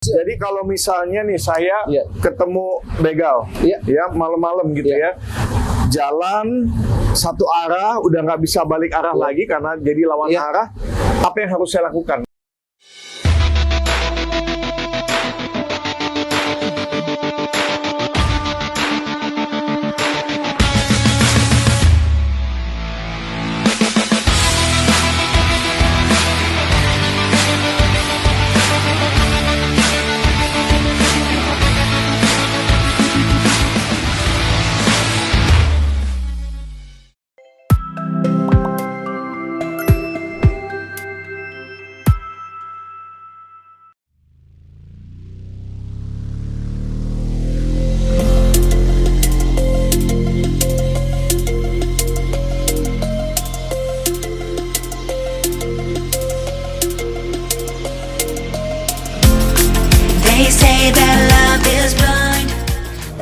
Jadi kalau misalnya nih saya ketemu begal, ya malam-malam gitu ya, jalan satu arah udah nggak bisa balik arah lagi karena jadi lawan arah, apa yang harus saya lakukan?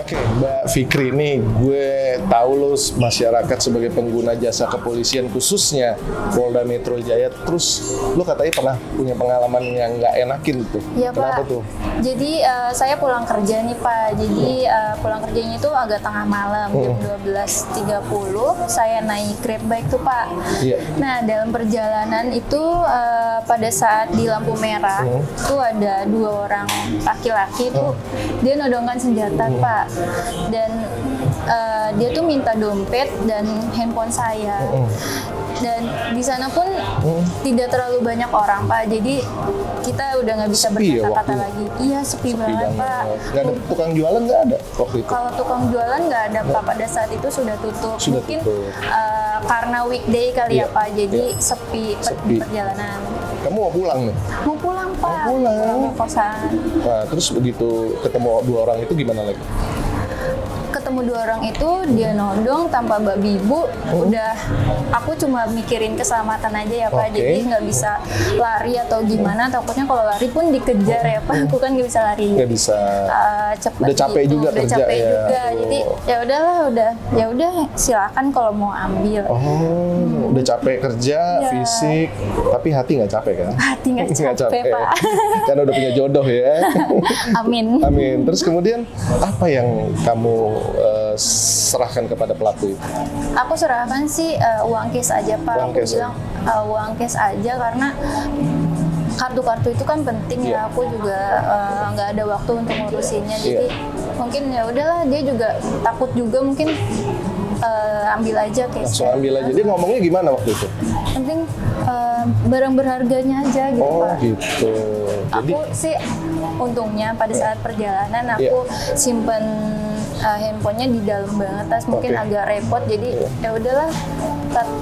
Oke, Mbak Fikri, nih gue tahu lo masyarakat sebagai pengguna jasa kepolisian khususnya Polda Metro Jaya, terus lo katanya pernah punya pengalaman yang nggak enakin tuh. Iya, Kenapa Pak. tuh? Jadi saya pulang kerja nih, Pak. Jadi pulang kerjanya itu agak tengah malam, jam 12.30. Saya naik Grab bike tuh, Pak. Iya. Nah, dalam perjalanan itu pada saat di lampu merah tuh ada 2 orang laki-laki tuh dia nodongkan senjata, Pak. Dan dia tuh minta dompet dan handphone saya. Dan di sana pun tidak terlalu banyak orang, Pak. Jadi kita udah nggak bisa berkata-kata lagi. Iya, sepi banget, Pak. Nggak ada tukang jualan, nggak ada waktu itu? Kalau tukang jualan nggak ada, Pak. Pada saat itu sudah tutup. Mungkin karena weekday kali ya, Pak. Jadi sepi perjalanan. Kamu mau pulang nih? Mau pulang, Pak. Mau pulang ke kosan. Nah, terus begitu ketemu 2 orang itu gimana lagi? Ketemu 2 orang itu dia nodong tanpa babi ibu. Udah, aku cuma mikirin keselamatan aja ya, Pak. Jadi nggak bisa lari atau gimana. Takutnya kalau lari pun dikejar ya, Pak. Aku kan nggak bisa lari. Nggak bisa. Cepet Udah capek gitu. juga udah kerja capek ya. juga. Jadi ya udahlah, ya udah silakan kalau mau ambil. Udah capek kerja, fisik, tapi hati nggak capek kan? Hati nggak capek, Pak. Karena udah punya jodoh ya. Amin. Amin. Terus kemudian apa yang kamu serahkan kepada pelaku itu? Aku serahkan sih uang cash aja, Pak. Uang Aku cash, bilang uang cash aja karena kartu-kartu itu kan penting ya. Aku juga nggak ada waktu untuk ngurusinnya. Jadi mungkin ya udahlah, dia juga takut juga mungkin ambil aja cash. Langsung ambil aja. Dia ngomongnya gimana waktu itu? Penting barang berharganya aja gitu, Pak. Gitu. Jadi Aku sih untungnya pada saat perjalanan aku simpen handphonenya di dalam banget tas, mungkin agak repot. Jadi ya udahlah,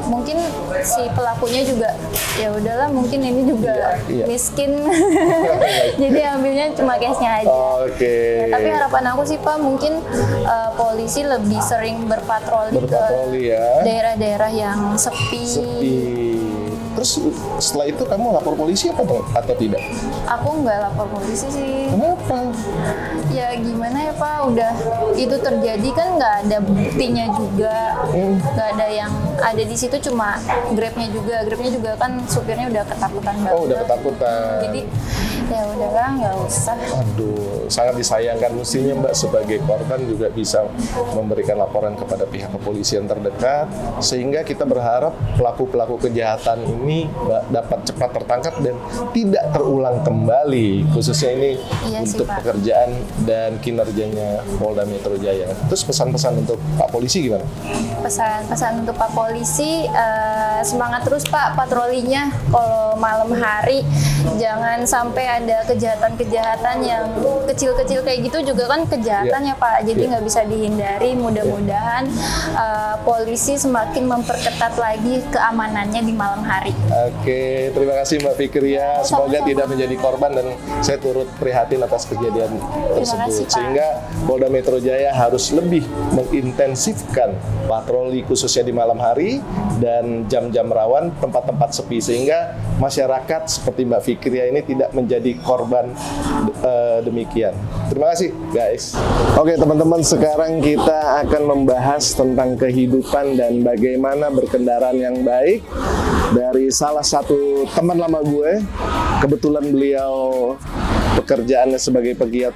mungkin si pelakunya juga ya udahlah, mungkin ini juga miskin. Jadi ambilnya cuma cashnya aja. Ya, tapi harapan aku sih, Pak, mungkin polisi lebih sering berpatroli ke daerah-daerah yang sepi. Terus setelah itu kamu lapor polisi atau tidak? Aku nggak lapor polisi sih. Kenapa? Ya gimana ya, Pak, udah itu terjadi kan nggak ada buktinya juga, nggak ada yang ada di situ, cuma Grabnya juga kan supirnya udah ketakutan banget. Udah ketakutan. Jadi ya udahlah, nggak usah. Aduh, sangat disayangkan. Mestinya Mbak sebagai korban juga bisa memberikan laporan kepada pihak kepolisian terdekat, sehingga kita berharap pelaku-pelaku kejahatan ini dapat cepat tertangkap dan tidak terulang kembali, khususnya ini untuk pekerjaan dan kinerjanya Polda Metro Jaya. Terus pesan-pesan untuk Pak Polisi gimana? Pesan untuk Pak Polisi, semangat terus, Pak, patrolinya. Kalau malam hari jangan sampai ada kejahatan-kejahatan yang kecil-kecil kayak gitu juga kan kejahatan ya, Pak. Jadi nggak bisa dihindari. Mudah-mudahan polisi semakin memperketat lagi keamanannya di malam hari. Oke, terima kasih Mbak Fikri ya. Semoga tidak menjadi korban, dan saya turut prihatin atas kejadian tersebut. Sehingga Polda Metro Jaya harus lebih mengintensifkan patroli khususnya di malam hari dan jam-jam rawan, tempat-tempat sepi, sehingga masyarakat seperti Mbak Fikri ini tidak menjadi korban demikian. Terima kasih guys. Oke teman-teman, sekarang kita akan membahas tentang kehidupan dan bagaimana berkendaraan yang baik dari salah satu teman lama gue. Kebetulan beliau pekerjaannya sebagai pegiat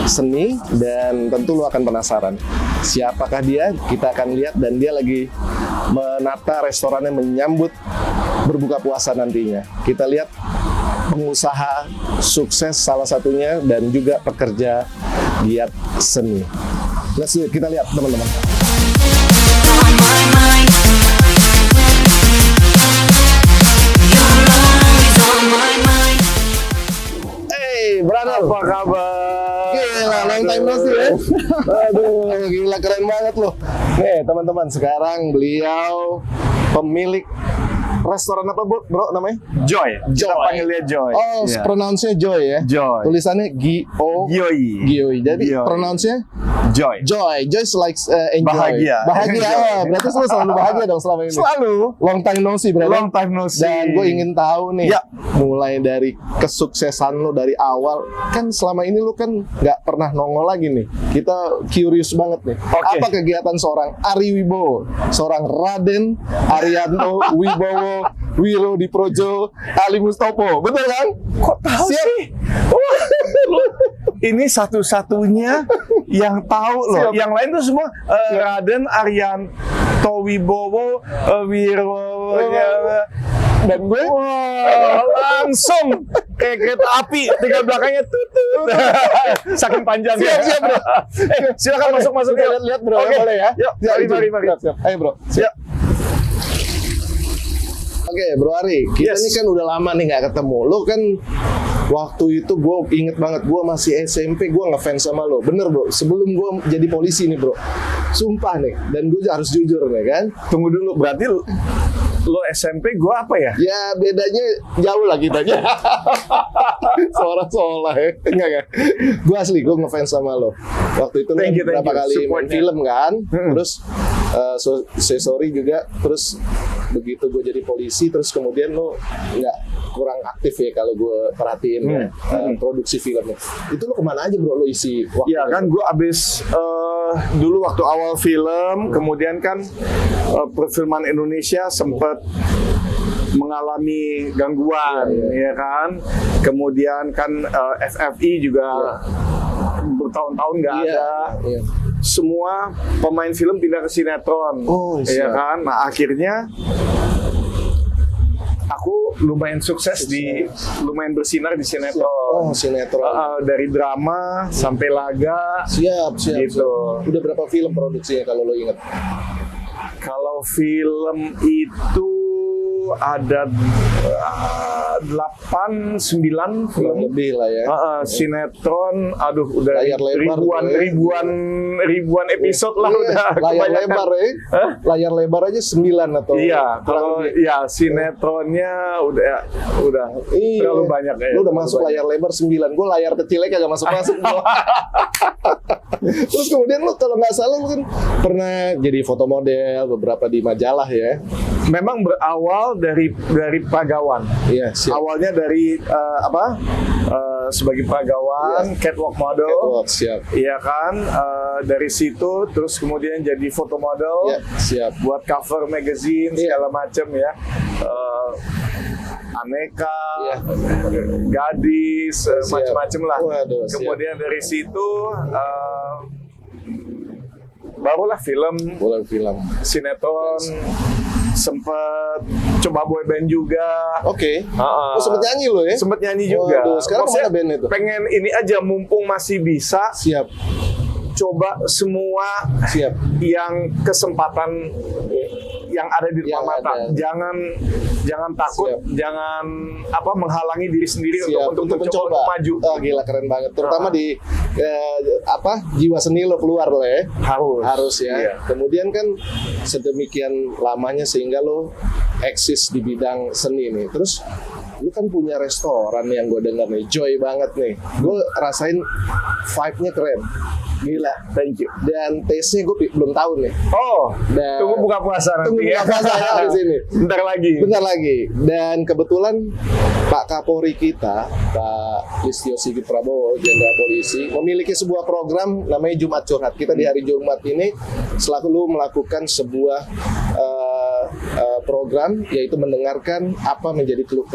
seni, dan tentu lo akan penasaran siapakah dia. Kita akan lihat, dan dia lagi menata restorannya menyambut berbuka puasa nantinya. Kita lihat pengusaha sukses salah satunya dan juga pekerja giat seni. Let's do it. Kita lihat teman-teman. Brother, apa kabar? Gila, long time no see ya. Aduh, gila keren banget loh. Nih teman-teman, sekarang beliau pemilik restoran apa bro namanya? Joy. Kita panggil dia Joy. Oh, pronounce-nya Joy ya? Joy. Tulisannya Gioi. Jadi Gioi. pronounce-nya Joy. Joy likes enjoy. Bahagia. Oh, berarti lu selalu bahagia dong selama ini. Selalu. Long time no see, brother. Long time no see. Dan gue ingin tahu nih, Ya. mulai dari kesuksesan lo dari awal, kan selama ini lo kan nggak pernah nongol lagi nih. Kita curious banget nih. Oke. Apa kegiatan seorang Ari Wibowo, seorang Raden Arianto Wibowo Wiro Diprojo Ali Mustopo, betul kan? Kok tahu sih? Wah, ini satu-satunya yang tahu loh. Siap. Yang lain tuh semua Raden Arianto Wibowo Wiro Dan gue langsung kayak kereta api, tinggal belakangnya tutut. Saking panjangnya. Siap, bro. Silakan masuk. Lihat bro, Oke. boleh ya? Yuk, mari. Siap. Ayo bro. Ya. Oke, Bro Ari, kita Yes. ini kan udah lama nih nggak ketemu. Lo kan waktu itu gue inget banget, gue masih SMP, gue ngefans sama lo. Bener bro, sebelum gue jadi polisi nih bro. Sumpah nih, dan gue harus jujur nih kan. Tunggu dulu, berarti lo SMP, gua apa ya? Ya bedanya jauh lah kitanya. Seolah-olah ya. Enggak. Gue asli, gue ngefans sama lo. Waktu itu lo Thank you, berapa kali main supportnya. film kan. Terus Say Sorry juga. Terus begitu gue jadi polisi, terus kemudian lo nggak kurang aktif ya kalau gue perhatiin ya, produksi filmnya. Itu lo kemana aja bro, lo isi waktu? Ya kan, gue abis dulu waktu awal film, kemudian kan perfilman Indonesia sempat mengalami gangguan, ya kan. Kemudian kan FFI juga bertahun-tahun nggak ada. Iya. Semua pemain film pindah ke sinetron, Oh, ya siap. kan. Nah akhirnya aku lumayan sukses lumayan bersinar di sinetron. Oh, sinetron. Dari drama sampai laga. Siap. Gitu. Udah berapa film produksinya kalau lo inget? Kalau film itu ada 8-9 Kurang film. lebih lah ya. Sinetron, aduh udah Layar lebar ribuan episode lah udah. Layar kebanyakan. lebar ya. Hah? Layar lebar aja 9 atau Iya, kurang kalau lebih. ya sinetronnya udah Iya. terlalu banyak ya. Lu udah terlalu masuk banyak. layar lebar 9. Gue layar kecilnya kagak masuk-masuk. Bro. Terus kemudian lu kalau nggak salah lu kan pernah jadi foto model beberapa di majalah ya. Memang berawal dari pagawan. Iya, siap. Awalnya dari sebagai pagawan, catwalk model. Catwalk, siap. Iya kan, dari situ terus kemudian jadi foto model. Iya, siap. Buat cover magazine segala macam ya. Aneka, Iya. gadis, Siap. macam-macam lah. Waduh, siap. Kemudian dari situ barulah film, Bulan film. sinetron, sempet coba boyband juga. Oke. Oh, sempet nyanyi lo ya? Sempet nyanyi juga. Waduh, sekarang Maksudnya mana band itu? pengen ini aja, mumpung masih bisa, Siap. coba semua Siap. yang kesempatan yang ada di depan Yang mata. ada. Jangan takut, Siap. jangan menghalangi diri sendiri Siap. untuk Untuk mencoba mencoba. maju. Oh, gila keren banget. Terutama di jiwa seni lo keluar lo ya. Harus ya. Iya. Kemudian kan sedemikian lamanya sehingga lo eksis di bidang seni nih. Terus lu kan punya restoran yang gue dengar nih, Joy banget nih. Gue rasain vibe-nya keren. Gila. Thank you. Dan taste-nya gue belum tahu nih. Oh, Dan- tunggu buka puasa nanti. Tunggu ya. buka puasa ya di sini. Bentar lagi. Bentar lagi. Dan kebetulan Pak Kapolri kita, Pak Listio Sigit Prabowo, Jenderal Polisi, memiliki sebuah program namanya Jumat Curhat. Kita di hari Jumat ini selalu melakukan sebuah program, yaitu mendengarkan apa menjadi keluh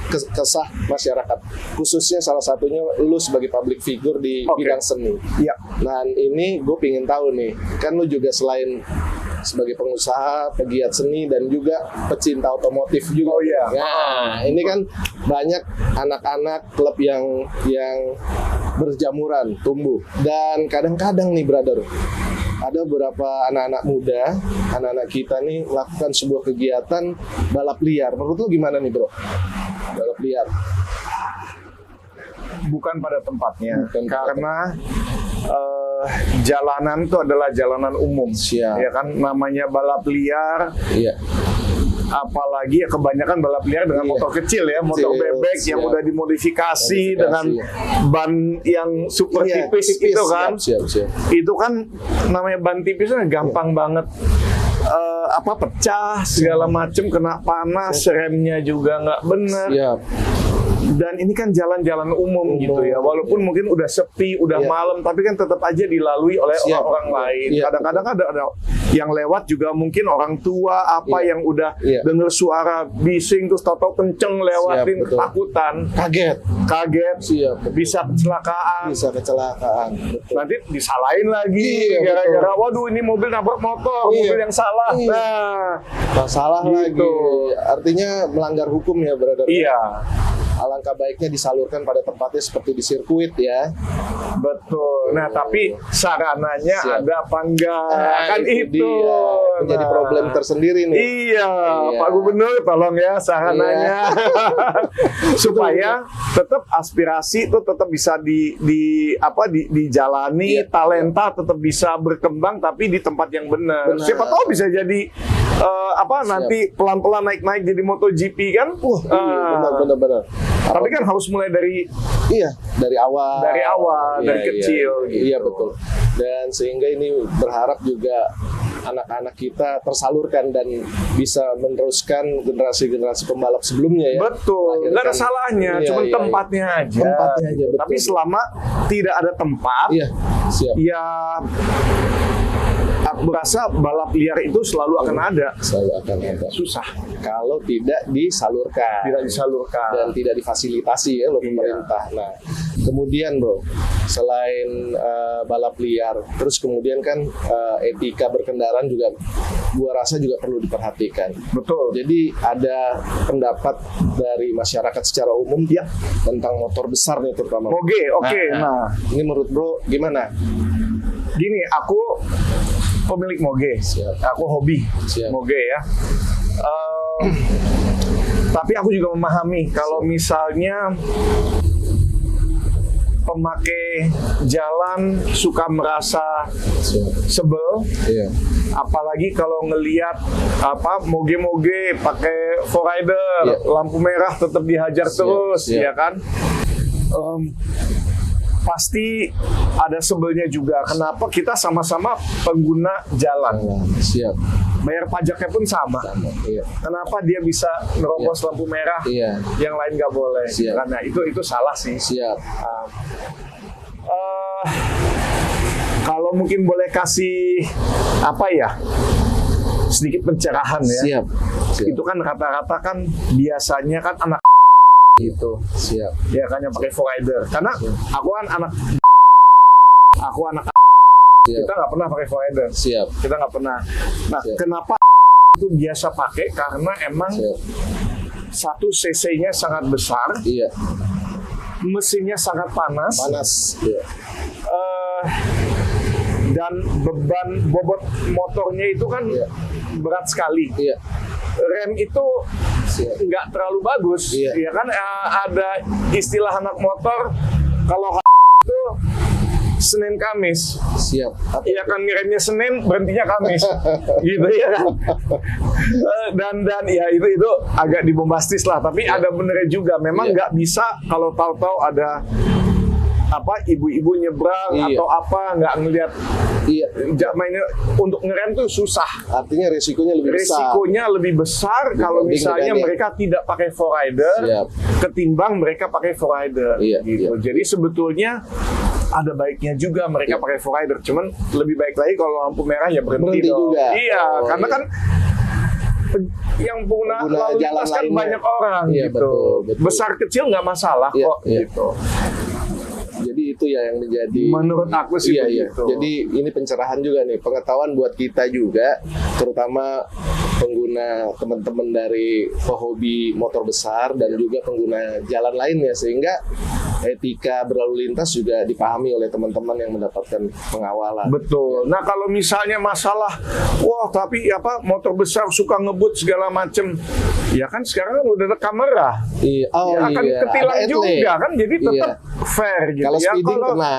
kesah masyarakat, khususnya salah satunya lu sebagai public figure di bidang seni. Iya. Nah ini gue pingin tahu nih, kan lu juga selain sebagai pengusaha, pegiat seni, dan juga pecinta otomotif juga. Oh iya. Nah, ini kan banyak anak-anak klub yang berjamuran, tumbuh. Dan kadang-kadang nih, brother, ada beberapa anak-anak muda, anak-anak kita nih melakukan sebuah kegiatan balap liar. Menurut lu gimana nih, bro? Balap liar. Bukan pada tempatnya, Bukan karena jalanan itu adalah jalanan umum. Siap. Ya kan, namanya balap liar. Iya. Apalagi ya kebanyakan balap liar dengan Iya. motor kecil ya, motor Kecil, bebek yang siap. udah dimodifikasi dengan ban yang super Iya, tipis itu kan. Siap. Itu kan namanya ban tipis kan gampang banget pecah segala macem, kena panas, remnya juga nggak bener. Siap. Dan ini kan jalan-jalan umum gitu ya, walaupun mungkin udah sepi, udah malam, tapi kan tetap aja dilalui oleh Siap. orang-orang lain. Iya, Kadang-kadang ada yang lewat juga mungkin orang tua yang udah denger suara bising terus tahu-tahu kenceng lewatin, Siap, betul. ketakutan, Kaget. kaget, bisa kecelakaan. Kecelakaan. Betul. Nanti disalahin lagi Iya, gara-gara waduh ini mobil nabrak motor, Iya. mobil yang salah. Iya. Nah, Masalah Gitu. lagi. Artinya melanggar hukum ya, brother. iya. Alangkah baiknya disalurkan pada tempatnya seperti di sirkuit ya. Betul. Nah, tapi sarananya Siap. ada apa enggak? Kan itu. dia. Menjadi Nah, problem tersendiri nih. Iya, Pak Gubernur tolong ya sarananya. Supaya tetap aspirasi itu tetap bisa dijalani, Iya. talenta tetap bisa berkembang tapi di tempat yang benar. Benar. Siapa tahu bisa jadi nanti pelan-pelan naik-naik jadi MotoGP kan? Benar. Tapi kan harus mulai dari Iya, dari awal. dari kecil gitu. Iya, betul. Dan sehingga ini berharap juga anak-anak kita tersalurkan dan bisa meneruskan generasi-generasi pembalap sebelumnya ya. Betul, nggak ada Melahirkan- salahnya, Iya, cuma iya, tempatnya aja. Tempatnya aja, betul. Tapi selama tidak ada tempat, Iya, siap. ya aku rasa balap liar itu selalu akan ada. Selalu akan ada. Susah, Kalau tidak disalurkan. tidak disalurkan. Dan tidak difasilitasi ya oleh pemerintah. Nah, kemudian bro, selain balap liar, terus kemudian kan etika berkendaraan juga, gua rasa juga perlu diperhatikan. Betul. Jadi ada pendapat dari masyarakat secara umum tentang motor besar nih terutama. Moge, oke. Nah, Ini menurut bro gimana? gini, aku pemilik moge, Siap. aku hobi Siap. moge ya. Tapi aku juga memahami kalau misalnya pemakai jalan suka merasa sebel, Iya. apalagi kalau ngelihat moge-moge pakai forrider, Iya. lampu merah tetap dihajar Siap, terus, siap. ya kan? Pasti ada sebelnya juga. Kenapa kita sama-sama pengguna jalan? Siap. Bayar pajaknya pun sama. Iya. Kenapa dia bisa nerobos lampu merah, Iya. yang lain nggak boleh? Siap. Karena itu salah sih. Siap. Kalau mungkin boleh kasih sedikit pencerahan ya. Siap. Itu kan rata-rata kan biasanya kan anak gitu, Siap. ya kan yang pakai forrider. Karena aku kan anak Siap. kita nggak pernah pakai forrider. Siap. Kita nggak pernah. Nah, Siap. kenapa itu biasa pakai? Karena emang Siap. satu cc-nya sangat besar, Iya. mesinnya sangat panas, Iya. dan beban bobot motornya itu kan Iya. berat sekali. Iya. Rem itu Siap. nggak terlalu bagus, Iya. ya kan? Ada istilah anak motor kalau itu Senin Kamis, Siap. ya kan remnya Senin berhentinya Kamis, gitu ya kan? Dan ya itu agak dibombastis lah, tapi ada benernya juga. Memang Iya. nggak bisa kalau tahu-tahu ada ibu-ibu nyebrang Iya. atau nggak ngelihat Iya. mainnya untuk ngerem tuh susah. Artinya resikonya lebih besar. Resikonya lebih besar kalau Dibanding misalnya dengan mereka tidak pakai forrider Siap. ketimbang mereka pakai forrider. Iya, Gitu. iya. Jadi sebetulnya ada baiknya juga mereka pakai forrider. Cuman lebih baik lagi kalau lampu merah ya berhenti Berhenti dong. juga. Iya, Oh, karena iya. kan yang pengguna Pengguna lalu jalan lintas kan lainnya. banyak orang Iya, gitu. betul. Besar kecil nggak masalah Iya, kok iya. gitu. Jadi itu ya yang menjadi Menurut aku sih iya. begitu. Jadi ini pencerahan juga nih, pengetahuan buat kita juga, terutama pengguna teman-teman dari pehobi motor besar dan juga pengguna jalan lainnya, sehingga etika berlalu lintas juga dipahami oleh teman-teman yang mendapatkan pengawalan. Betul. Nah kalau misalnya masalah, wah tapi apa motor besar suka ngebut segala macem, ya kan sekarang kan udah ada kamera, Iya. Oh ya akan iya. ketilang Ada juga etle. kan, jadi tetap fair gitu. Kalau ya speeding kalau kena.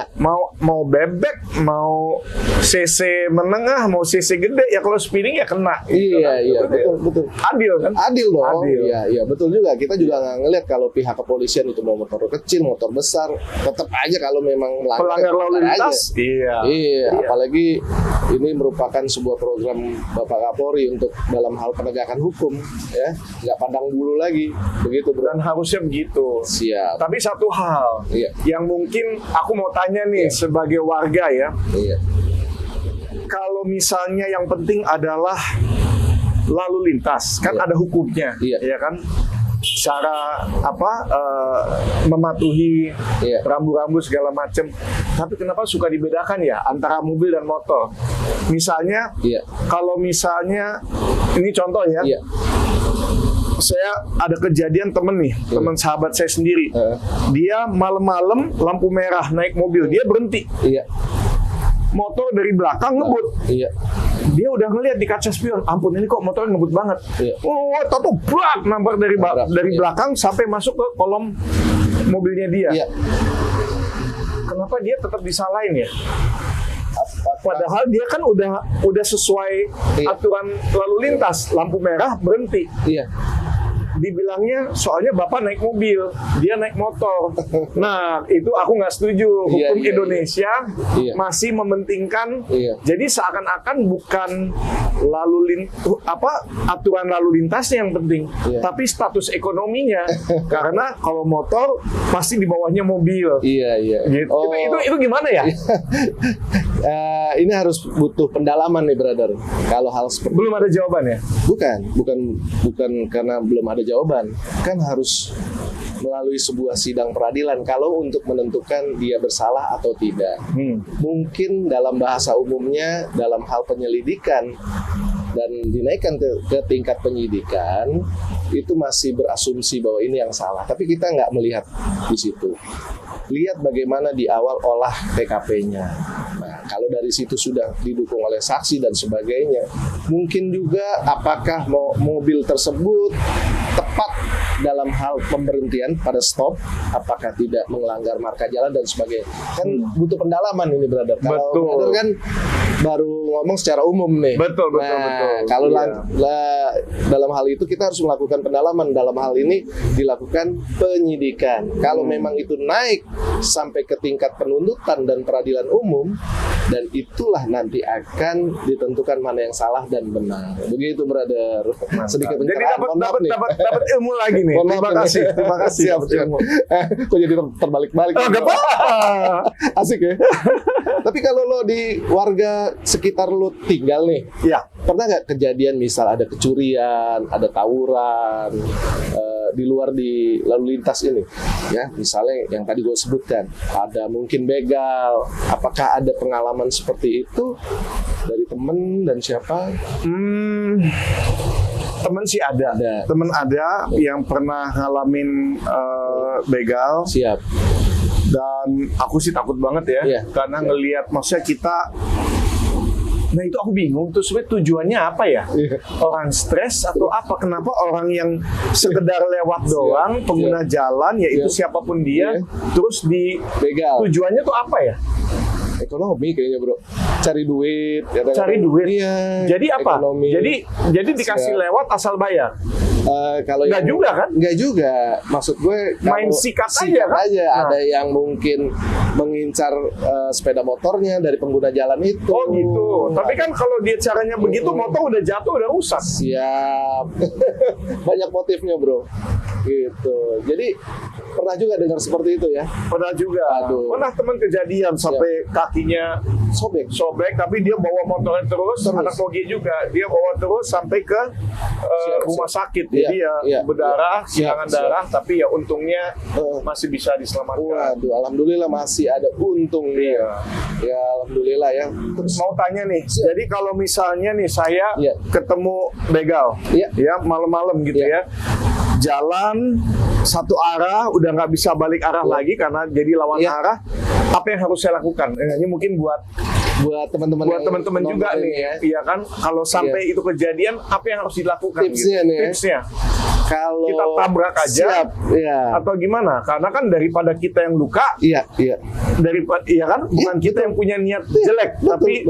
mau bebek, mau CC menengah, mau CC gede, ya kalau speeding ya kena. Gitu Iya, kan. iya, Itu betul. Adil kan? Adil dong. Adil. Iya, betul juga. Kita juga nggak ngelihat kalau pihak kepolisian itu mau motor kecil, motor besar, tetap aja kalau memang Pelanggar lalu aja. lintas, iya. Iya, apalagi ini merupakan sebuah program Bapak Kapolri untuk dalam hal penegakan hukum, ya, nggak pandang bulu lagi, begitu bro. Dan harusnya begitu. Siap. Tapi satu hal Iya. yang mungkin aku mau tanya nih sebagai warga ya, Iya, kalau misalnya yang penting adalah lalu lintas, kan Iya. ada hukumnya, Iya. ya kan? Cara mematuhi Iya. rambu-rambu segala macam. Tapi kenapa suka dibedakan ya antara mobil dan motor? Misalnya, Iya. kalau misalnya ini contoh ya. Iya. Saya ada kejadian temen nih, teman sahabat saya sendiri. Dia malam-malam lampu merah naik mobil, dia berhenti. Iya. Motor dari belakang ngebut. Iya. Dia udah ngeliat di kaca spion, ampun ini kok motornya ngebut banget. Iya. Oh, tato blak nabrak dari Iya. belakang sampai masuk ke kolom mobilnya dia. Iya. Kenapa dia tetap disalahin ya? Apakah- Padahal dia kan udah sesuai Iya. aturan lalu lintas, lampu merah berhenti. Iya. Dibilangnya soalnya bapak naik mobil, dia naik motor. Nah itu aku nggak setuju. Iya, Hukum iya, Indonesia iya. masih mementingkan. Iya. Jadi seakan-akan bukan aturan lalu lintasnya yang penting, Iya. tapi status ekonominya. Karena kalau motor pasti di bawahnya mobil. Iya, iya. Gitu. Oh. Itu gimana ya? Ini harus butuh pendalaman nih, brother. Kalau hal seperti Belum ada jawabannya. bukan karena belum ada jawaban. Kan harus melalui sebuah sidang peradilan kalau untuk menentukan dia bersalah atau tidak. Mungkin dalam bahasa umumnya dalam hal penyelidikan dan dinaikkan ke tingkat penyidikan itu masih berasumsi bahwa ini yang salah, tapi kita nggak melihat di situ. Lihat bagaimana di awal olah TKP-nya. Nah, kalau dari situ sudah didukung oleh saksi dan sebagainya, mungkin juga apakah mobil tersebut tepat dalam hal pemberhentian pada stop, apakah tidak melanggar marka jalan dan sebagainya. Kan butuh pendalaman ini, brother. Kalau Betul. brother kan baru ngomong secara umum nih. Betul. Kalau Iya. dalam hal itu kita harus melakukan pendalaman. Dalam hal ini dilakukan penyidikan. Kalau memang itu naik sampai ke tingkat penuntutan dan peradilan umum, dan itulah nanti akan ditentukan mana yang salah dan benar. Begitu, brother. Sedikit Jadi pencerahan. Mohon maaf nih. dapat ilmu lagi nih. Mohon maaf Terima nih. kasih. Terima kasih. Siap, dapat siap. ilmu. Kok jadi terbalik-balik? Oh, nggak apa-apa. Asik ya. Tapi kalau lo di warga sekitar lo tinggal nih, Ya. pernah nggak kejadian misal ada kecurian, ada tawuran di luar di lalu lintas ini? Ya, misalnya yang tadi gue sebutkan, ada mungkin begal. Apakah ada pengalaman seperti itu dari temen dan siapa? Temen sih ada. Temen ada yang pernah ngalamin begal. Siap. Dan aku sih takut banget ya. Iya. Karena ngelihat, maksudnya kita. Nah itu aku bingung tuh sebenarnya tujuannya apa ya? Iya. Orang stres atau apa? Kenapa orang yang sekedar lewat doang, pengguna jalan, yaitu siapapun dia, terus di Begal. tujuannya tuh apa ya? Ekonomi kayaknya, bro. Cari duit. Cari duit. Iya. Jadi apa? Ekonomi. Jadi dikasih Siap. lewat asal bayar. Kalau Nggak yang- juga kan? Nggak juga. Maksud gue Main kalau sikat aja kan? Nah. Ada yang mungkin mengincar sepeda motornya dari pengguna jalan itu. Oh gitu. Tapi kan kalau dia caranya begitu, motor udah jatuh, udah rusak. Siap. Banyak motifnya, bro. Gitu. Jadi Pernah juga dengar seperti itu ya? Pernah juga. Aduh. Pernah teman kejadian sampai kakinya sobek, tapi dia bawa motornya terus. Anak moge juga, dia bawa terus sampai ke rumah sakit. Jadi berdarah, kehilangan darah, tapi ya untungnya masih bisa diselamatkan. Waduh, alhamdulillah masih ada untung nih. Ya, alhamdulillah ya. Terus mau tanya nih, jadi kalau misalnya nih saya ketemu begal, ya malam-malam gitu ya, jalan satu arah udah nggak bisa balik arah lagi karena jadi lawan arah, apa yang harus saya lakukan? Ini mungkin buat teman-teman juga nih ya, iya kan? Kalau sampai itu kejadian, apa yang harus dilakukan? Tipsnya gitu? nih. Tipsnya. Kalau kita tabrak aja, atau gimana? Karena kan daripada kita yang luka, daripada kan bukan kita yang punya niat jelek, tapi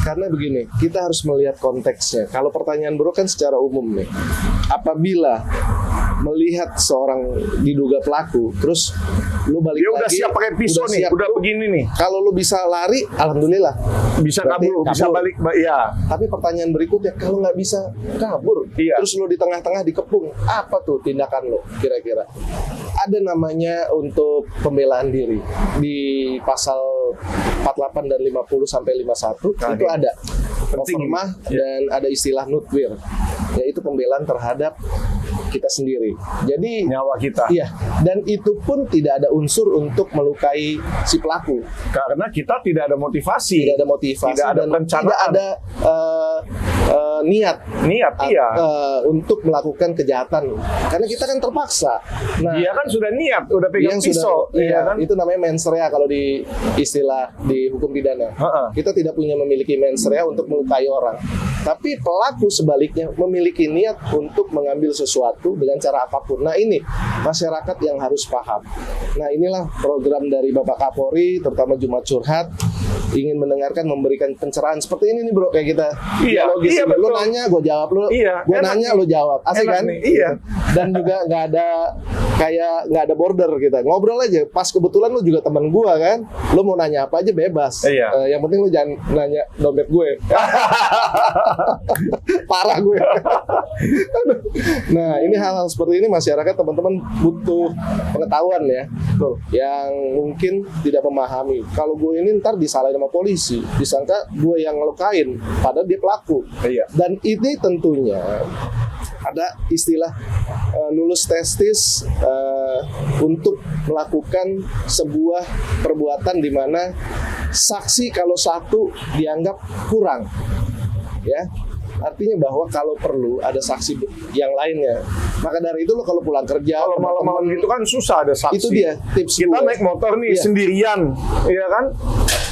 karena begini, kita harus melihat konteksnya. Kalau pertanyaan bro kan secara umum nih, apabila melihat seorang diduga pelaku, terus lu balik dia lagi, udah siap pakai pisau nih, udah begini nih. Kalau lu bisa lari, alhamdulillah, bisa kabur, bisa balik, ya. Tapi pertanyaan berikutnya, kalau nggak bisa kabur, terus lu di tengah-tengah dikepung, apa tuh tindakan lu kira-kira? Ada namanya untuk pembelaan diri di pasal 48 dan 50 sampai 51 itu ada overmah dan ada istilah nutwir, yaitu pembelaan terhadap kita sendiri. Jadi nyawa kita. Iya. Dan itu pun tidak ada unsur untuk melukai si pelaku. Karena kita tidak ada motivasi. Tidak ada motivasi. Tidak ada perencanaan. Tidak ada niat. Untuk melakukan kejahatan. Karena kita kan terpaksa. Nah, dia kan sudah niat, udah pegang pisau. Kan? Itu namanya mens rea kalau di istilah di hukum pidana. Kita tidak punya memiliki mens rea untuk melukai orang. Tapi pelaku sebaliknya memiliki niat untuk mengambil sesuatu dengan cara apapun. Nah ini masyarakat yang harus paham. Nah inilah program dari Bapak Kapolri, terutama Jumat Curhat, ingin mendengarkan, memberikan pencerahan seperti ini nih bro, kayak kita dialogis. Lu nanya, gue jawab, gue nanya, lu jawab. Asik kan? Iya. Dan juga nggak ada border kita. Ngobrol aja. Pas kebetulan lu juga teman gue kan, lu mau nanya apa aja bebas. Yang penting lu jangan nanya dompet gue. Parah gue. Nah ini hal-hal seperti ini masyarakat teman-teman butuh pengetahuan ya, yang mungkin tidak memahami. Kalau gue ini ntar disalahin sama polisi, disangka gue yang ngelukain, padahal dia pelaku. Dan ini tentunya ada istilah nullus testis untuk melakukan sebuah perbuatan di mana saksi kalau satu dianggap kurang, ya. Artinya bahwa kalau perlu ada saksi yang lainnya. Maka dari itu lo kalau pulang kerja, kalau malam-malam gitu kan susah ada saksi. Itu dia tips kita gue. Naik motor nih sendirian, iya kan?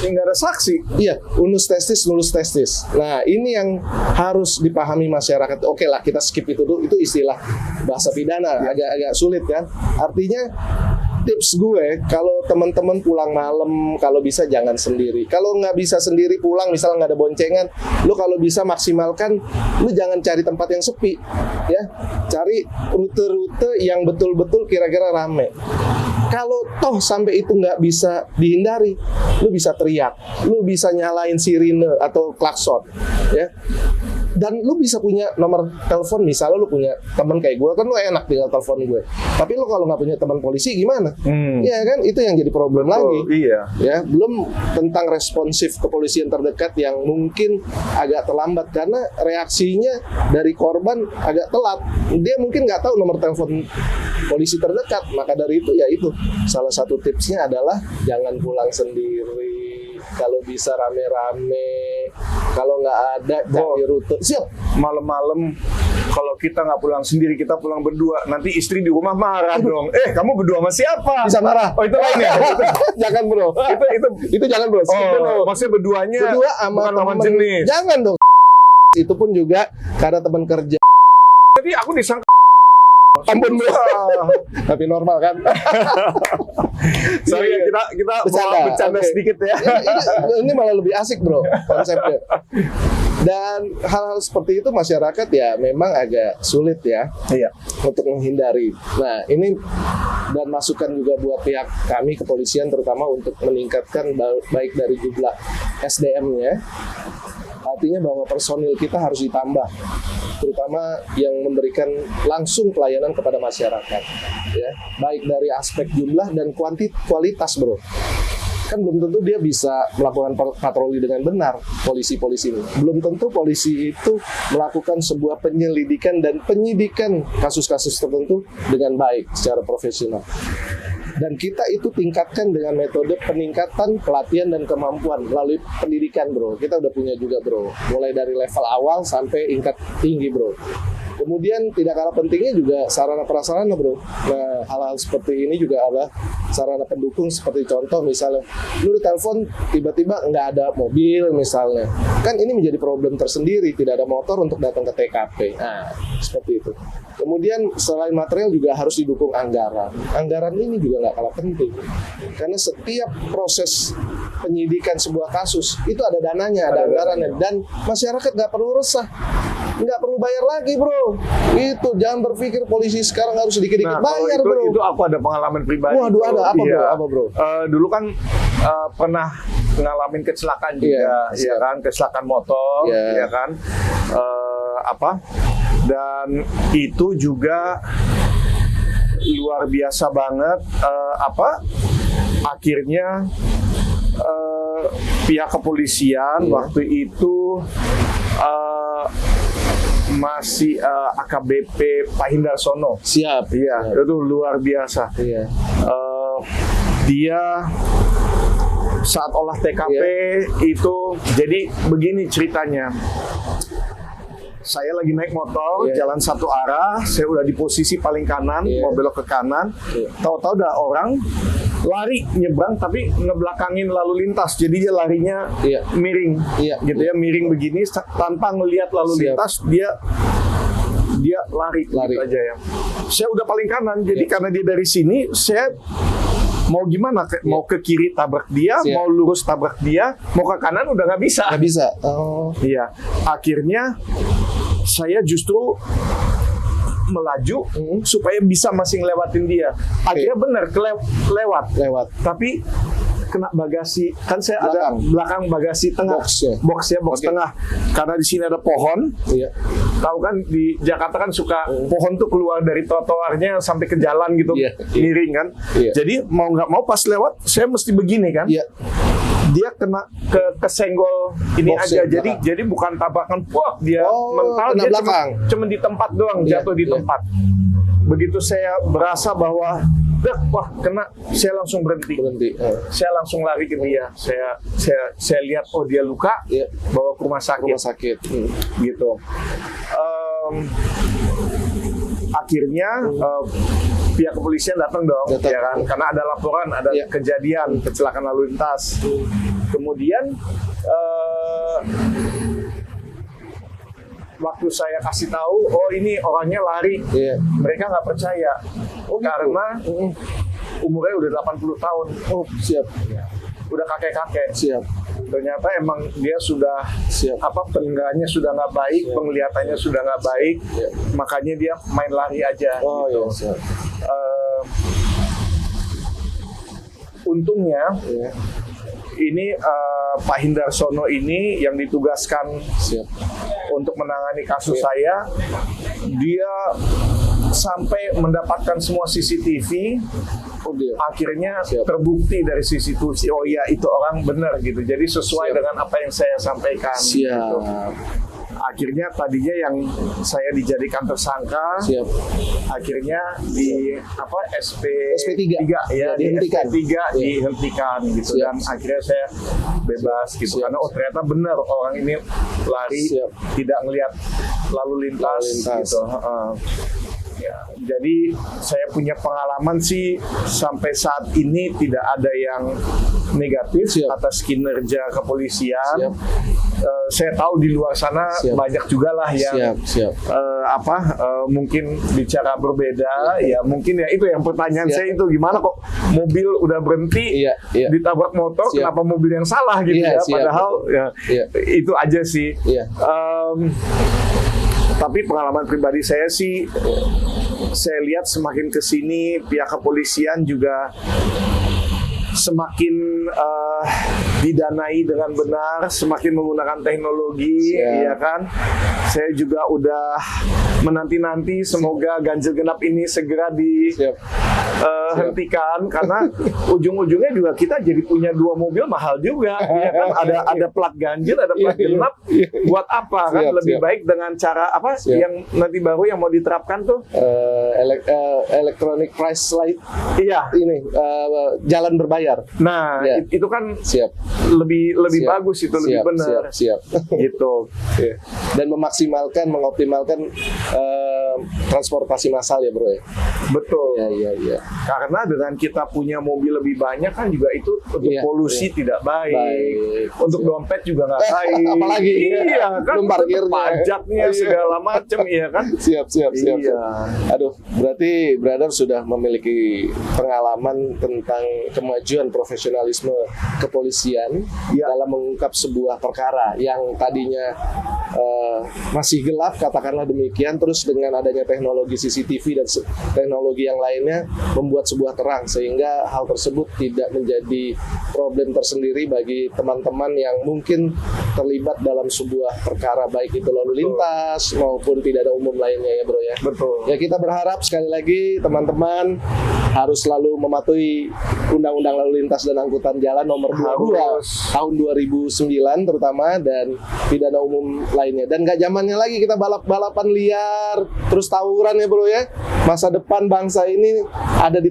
Nggak ada saksi. Iya, unus testis, nullus testis. Nah ini yang harus dipahami masyarakat. Oke lah kita skip itu dulu. Itu istilah bahasa pidana, agak sulit kan. Artinya tips gue, kalau teman-teman pulang malam, kalau bisa jangan sendiri. Kalau nggak bisa sendiri pulang, misalnya nggak ada boncengan, lu kalau bisa maksimalkan, lu jangan cari tempat yang sepi, ya. Cari rute-rute yang betul-betul kira-kira rame. Kalau toh sampai itu nggak bisa dihindari, lu bisa teriak, lu bisa nyalain sirine atau klakson, ya. Dan lu bisa punya nomor telepon, misalnya lu punya teman kayak gue, kan lu enak tinggal telepon gue. Tapi lu kalau nggak punya teman polisi gimana? Ya kan, itu yang jadi problem lagi. Ya, belum tentang responsif kepolisian terdekat yang mungkin agak terlambat karena reaksinya dari korban agak telat. Dia mungkin nggak tahu nomor telepon polisi terdekat. Maka dari itu ya itu salah satu tipsnya adalah jangan pulang sendiri. Kalau bisa rame-rame, kalau nggak ada cari rute. Siap. Malam-malam kalau kita nggak pulang sendiri, kita pulang berdua. Nanti istri di rumah marah dong. Kamu berdua sama siapa? Bisa marah. Oh itu lain ya. Jangan bro. Itu jangan bro. Maksudnya berduanya berdua sama teman jenis. Jangan dong. Itu pun juga karena teman kerja. Jadi aku disangka. Ampun bro. Tapi normal kan. Sorry kita bercanda sedikit ya. Ini malah lebih asik bro konsepnya. Dan hal-hal seperti itu masyarakat ya memang agak sulit ya untuk menghindari. Nah ini dan masukan juga buat pihak kami kepolisian terutama untuk meningkatkan baik dari jumlah SDM-nya Artinya bahwa personil kita harus ditambah, terutama yang memberikan langsung pelayanan kepada masyarakat, ya, baik dari aspek jumlah dan kualitas, bro. Kan belum tentu dia bisa melakukan patroli dengan benar, polisi-polisi ini. Belum tentu polisi itu melakukan sebuah penyelidikan dan penyidikan kasus-kasus tertentu dengan baik secara profesional. Dan kita itu tingkatkan dengan metode peningkatan pelatihan dan kemampuan melalui pendidikan, bro. Kita udah punya juga, bro. Mulai dari level awal sampai tingkat tinggi, bro. Kemudian tidak kalah pentingnya juga sarana prasarana, bro. Nah, hal-hal seperti ini juga ada sarana pendukung, seperti contoh misalnya lu telepon tiba-tiba nggak ada mobil misalnya, kan ini menjadi problem tersendiri, tidak ada motor untuk datang ke TKP. Nah, seperti itu. Kemudian selain material juga harus didukung anggaran. Anggaran ini juga nggak kalah penting, karena setiap proses penyidikan sebuah kasus itu ada dananya, ada anggarannya, dan masyarakat nggak perlu resah, nggak perlu bayar lagi, bro. Itu jangan berpikir polisi sekarang harus sedikit-sedikit bayar, itu, bro. Itu aku ada pengalaman pribadi. Waduh, ada apa, iya. bro? Apa, bro? Dulu kan pernah ngalamin kecelakaan juga, ya kan, kecelakaan motor, ya kan, dan itu juga luar biasa banget, akhirnya pihak kepolisian waktu itu masih AKBP Pak Hindarsono. Siap. Iya, itu luar biasa. Iya. Dia saat olah TKP itu, jadi begini ceritanya. Saya lagi naik motor, jalan satu arah, saya udah di posisi paling kanan, mau belok ke kanan. Tahu-tahu ada orang lari nyebrang tapi ngebelakangin lalu lintas, jadi dia larinya miring, gitu ya, miring begini tanpa ngelihat lalu lintas, dia lari gitu aja ya. Saya udah paling kanan, jadi karena dia dari sini, saya mau gimana? Mau ke kiri tabrak dia, mau lurus tabrak dia, mau ke kanan udah nggak bisa. Nggak bisa. Oh. Iya. Akhirnya saya justru melaju supaya bisa masih ngelewatin dia. Akhirnya benar lewat. Tapi kena bagasi, kan saya ada belakang bagasi tengah, box tengah, karena di sini ada pohon. Tahu kan di Jakarta kan suka pohon tuh keluar dari trotoarnya sampai ke jalan gitu, miring kan. Jadi mau nggak mau pas lewat saya mesti begini kan. Dia kena kesenggol ini box aja, jadi bukan tabrakan, dia mental, dia cuma di tempat doang, jatuh di tempat. Begitu saya berasa bahwa wah kena, saya langsung berhenti. Saya langsung lari ke dia. Saya lihat dia luka, bawa ke rumah sakit. Gitu. Akhirnya pihak kepolisian datang dong, ya kan? Karena ada laporan, ada kejadian kecelakaan lalu lintas. Kemudian waktu saya kasih tahu, ini orangnya lari, mereka nggak percaya, karena umurnya udah 80 tahun. Siap. Udah kakek-kakek. Siap. Ternyata emang dia sudah pendengarannya sudah nggak baik, penglihatannya sudah nggak baik, makanya dia main lari aja. Gitu. Untungnya ini Pak Hindarsono ini yang ditugaskan untuk menangani kasus saya, dia sampai mendapatkan semua CCTV. Akhirnya terbukti dari CCTV, itu orang benar gitu. Jadi sesuai dengan apa yang saya sampaikan. Gitu. Akhirnya tadinya yang saya dijadikan tersangka, akhirnya di SP3 ya, dihentikan. Dihentikan gitu. Dan akhirnya saya bebas gitu, karena ternyata benar orang ini lari tidak ngelihat lalu lintas. Gitu. Ya, jadi saya punya pengalaman sih sampai saat ini tidak ada yang negatif atas kinerja kepolisian. Saya tahu di luar sana banyak juga lah yang mungkin bicara berbeda. Ya mungkin ya itu yang pertanyaan saya itu, gimana kok mobil udah berhenti ditabrak motor, kenapa mobil yang salah gitu padahal itu aja sih. Tapi pengalaman pribadi saya sih, saya lihat semakin kesini pihak kepolisian juga semakin didanai dengan benar, semakin menggunakan teknologi, ya kan. Saya juga udah menanti-nanti semoga ganjil genap ini segera dihentikan karena ujung-ujungnya juga kita jadi punya 2 mobil mahal juga, ya kan. Ada plat ganjil, ada plat genap, buat apa kan? Lebih baik dengan cara apa yang nanti baru yang mau diterapkan tuh electronic price light. Iya, ini jalan berbayar. Nah, itu kan lebih bagus, itu lebih benar. Siap. Gitu. Dan mengoptimalkan transportasi massal ya bro ya. Betul. Iya. Karena dengan kita punya mobil lebih banyak kan juga itu untuk polusi tidak baik. Untuk dompet juga nggak baik. Apalagi iya kan, belum parkirnya, pajaknya segala macam, iya kan. Siap. Iya. Aduh, berarti brother sudah memiliki pengalaman tentang kemajuan profesionalisme kepolisian dalam mengungkap sebuah perkara yang tadinya masih gelap, katakanlah demikian, terus dengan adanya teknologi CCTV dan teknologi yang lainnya membuat sebuah terang, sehingga hal tersebut tidak menjadi problem tersendiri bagi teman-teman yang mungkin terlibat dalam sebuah perkara, baik itu lalu lintas maupun pidana umum lainnya ya bro ya. Betul. Ya kita berharap sekali lagi teman-teman harus selalu mematuhi Undang-Undang Lalu Lintas dan Angkutan Jalan nomor 22 tahun 2009 terutama, dan pidana umum lainnya. Dan gak zamannya lagi kita balap-balapan liar terus tawuran ya bro ya. Masa depan bangsa ini ada di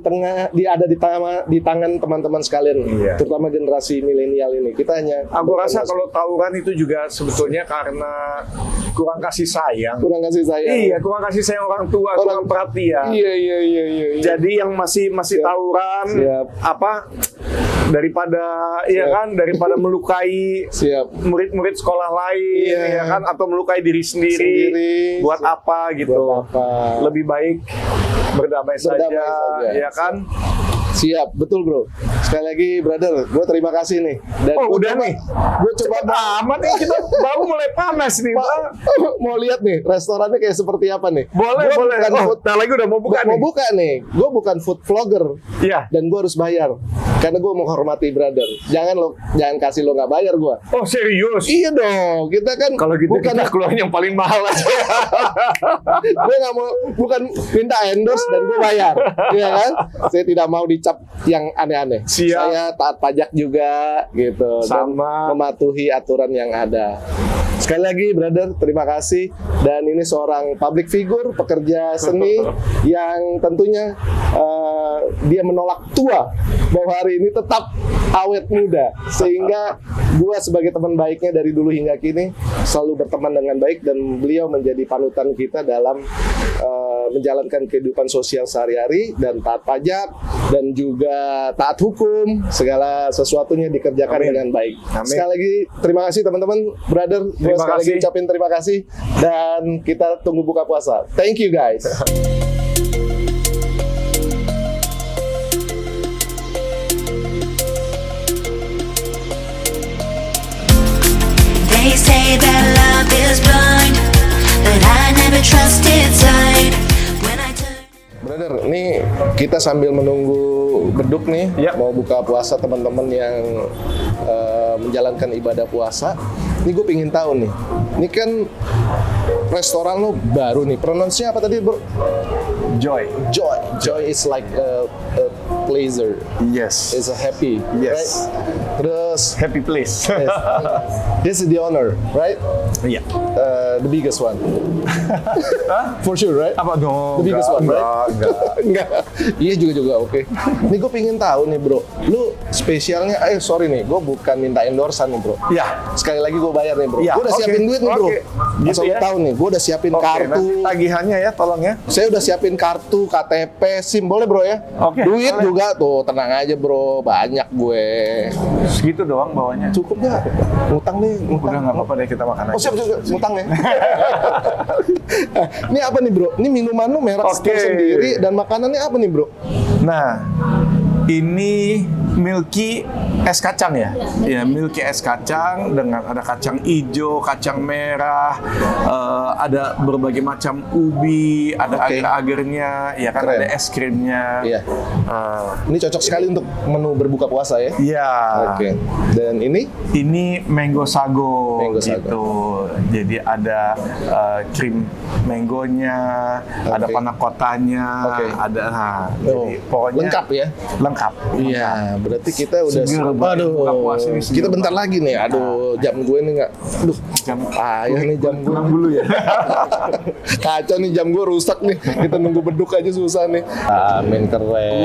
tangan teman-teman sekalian, terutama generasi milenial ini. Kita hanya aku rasa kalau tawuran itu juga sebetulnya karena kurang kasih sayang. Iya, kurang kasih sayang orang tua, kurang perhatian. Iya. Jadi yang masih tawuran daripada melukai murid-murid sekolah lain, ya kan, atau melukai diri sendiri. Buat apa gitu? Lebih baik berdamai saja, ya kan? Siap, betul bro. Sekali lagi brother, gue terima kasih nih. Dan udah nih. Gue coba amat nih, kita baru mulai panas nih. Mau lihat nih restorannya kayak seperti apa nih? Boleh. Nah lagi udah mau buka nih. Mau buka nih. Gue bukan food vlogger. Iya. Dan gue harus bayar. Karena gue menghormati brother. Jangan kasih lo nggak bayar gue. Oh serius? Iya dong. Kita kan kalau gitu bukan kita keluar yang paling mahal aja. Gue nggak mau, bukan minta endorse dan gue bayar. Iya kan? Saya tidak mau dicap yang aneh-aneh. Saya taat pajak juga gitu. Sama. Dan mematuhi aturan yang ada. Sekali lagi brother, terima kasih. Dan ini seorang public figure, pekerja seni yang tentunya dia menolak tua, bahwa hari ini tetap awet muda, sehingga gua sebagai teman baiknya dari dulu hingga kini selalu berteman dengan baik, dan beliau menjadi panutan kita dalam menjalankan kehidupan sosial sehari-hari dan taat pajak dan juga taat hukum, segala sesuatunya dikerjakan dengan baik. Amin. Sekali lagi terima kasih teman-teman, brother. Gue sekali lagi ucapin terima kasih, dan kita tunggu buka puasa. Thank you guys. They say that love is blind, but I never trusted sight. Brother, nih kita sambil menunggu beduk nih, mau buka puasa teman-teman yang menjalankan ibadah puasa. Ini gue pingin tahu nih, ini kan restoran lo baru nih, pronounce-nya apa tadi bro? Joy is like a pleasure. Yes. It's a happy. Yes. Right? Terus happy place. Yes. This is the owner, right? Iya. The biggest one. For sure, right? Apa dong? The biggest one, right? Enggak. Iya juga oke. Nih gue pingin tahu nih bro, lu spesialnya, sorry nih, gue bukan minta endorsean nih bro. Iya. Sekali lagi gue bayar nih bro. Ya, Gue udah siapin duit nih bro. Gitu Asal tahu nih, gue udah siapin kartu. Nanti tagihannya ya, tolong ya. Saya udah siapin kartu, KTP, SIM, boleh bro ya? Oke. Duit boleh. juga tuh, tenang aja bro, banyak gue. Segitu doang bawanya. Cukup gak? Ngutang nih, ngutang. Udah nggak apa-apa deh, kita makan aja. Oh siap, ngutang ya. Ini apa nih bro? Ini minuman lu merek sendiri, dan makanannya apa nih bro? Nah, ini milky es kacang ya? Iya, milky es kacang dengan ada kacang hijau, kacang merah, ada berbagai macam ubi, ada agar-agarnya, ya kan, Keren. ada es krimnya. Iya. Ini cocok sekali untuk menu berbuka puasa ya. Iya. Oke. Dan ini? Ini mango sago, Mango sago. gitu. Jadi ada krim mangonya, ada panna cottanya, Oke. ada. Oh, Jadi pokoknya lengkap ya? Lengkap. Iya, berarti kita udah Seger banget buka puasa ini, seger kita bentar lagi nih. Aduh, jam gue nih nggak. Aduh, Jam payah nih jam gue. pulang dulu ya. Kacau nih jam gue rusak nih. Kita nunggu beduk aja susah nih. Amin, keren.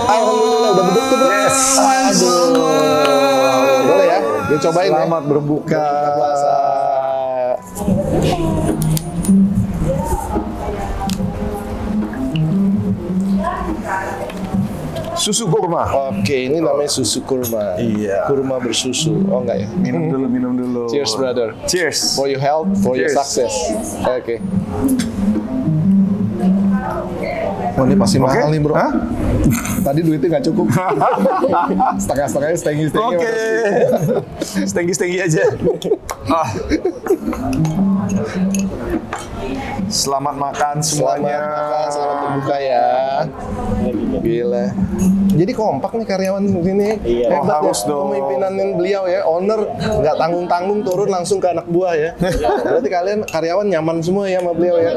Alhamdulillah udah beduk tuh. Yes. Aduh. Boleh ya? Dia cobain ya. Selamat berbuka. Puasa. Susu kurma. Oke, ini namanya susu kurma. Iya. Kurma bersusu. Oh enggak ya? Minum dulu, minum dulu. Cheers, brother. Cheers. For your health, for your Cheers. success. Oke. Oh, ini pasti mahal nih, bro. Hah? Tadi duitnya nggak cukup. Setengah-setengahnya stenggi-stenggi. Oke. Stenggi-stenggi aja. Ah. Selamat makan semuanya. Selamat makan, selamat berbuka ya. Gila. Jadi kompak nih karyawan sini. Iya. Hebat Oh, harus ya. dong. Pemimpinan beliau ya, owner nggak tanggung-tanggung turun langsung ke anak buah ya. Berarti kalian karyawan nyaman semua ya sama beliau ya.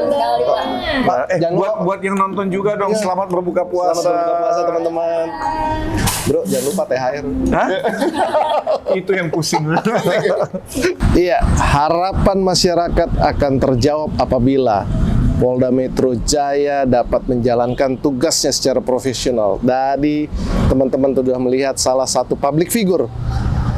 Pak, jangan lupa buat yang nonton juga dong, Iya. selamat berbuka puasa. selamat berbuka puasa teman-teman. Bro, jangan lupa THR. Hah? Itu yang pusing. Iya, harapan masyarakat akan terjawab apabila Polda Metro Jaya dapat menjalankan tugasnya secara profesional. Tadi teman-teman sudah melihat salah satu public figure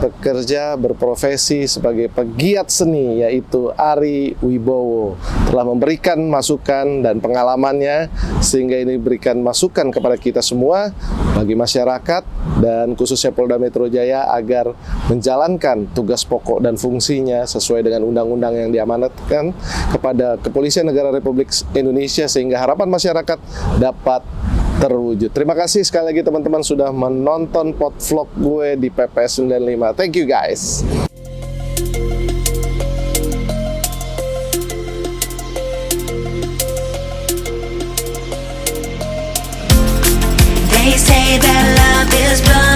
bekerja berprofesi sebagai pegiat seni, yaitu Ari Wibowo, telah memberikan masukan dan pengalamannya sehingga ini berikan masukan kepada kita semua bagi masyarakat dan khususnya Polda Metro Jaya agar menjalankan tugas pokok dan fungsinya sesuai dengan undang-undang yang diamanatkan kepada Kepolisian Negara Republik Indonesia sehingga harapan masyarakat dapat terwujud. Terima kasih sekali lagi teman-teman sudah menonton potvlog gue di PPS 95. Thank you guys. They say that love is blind.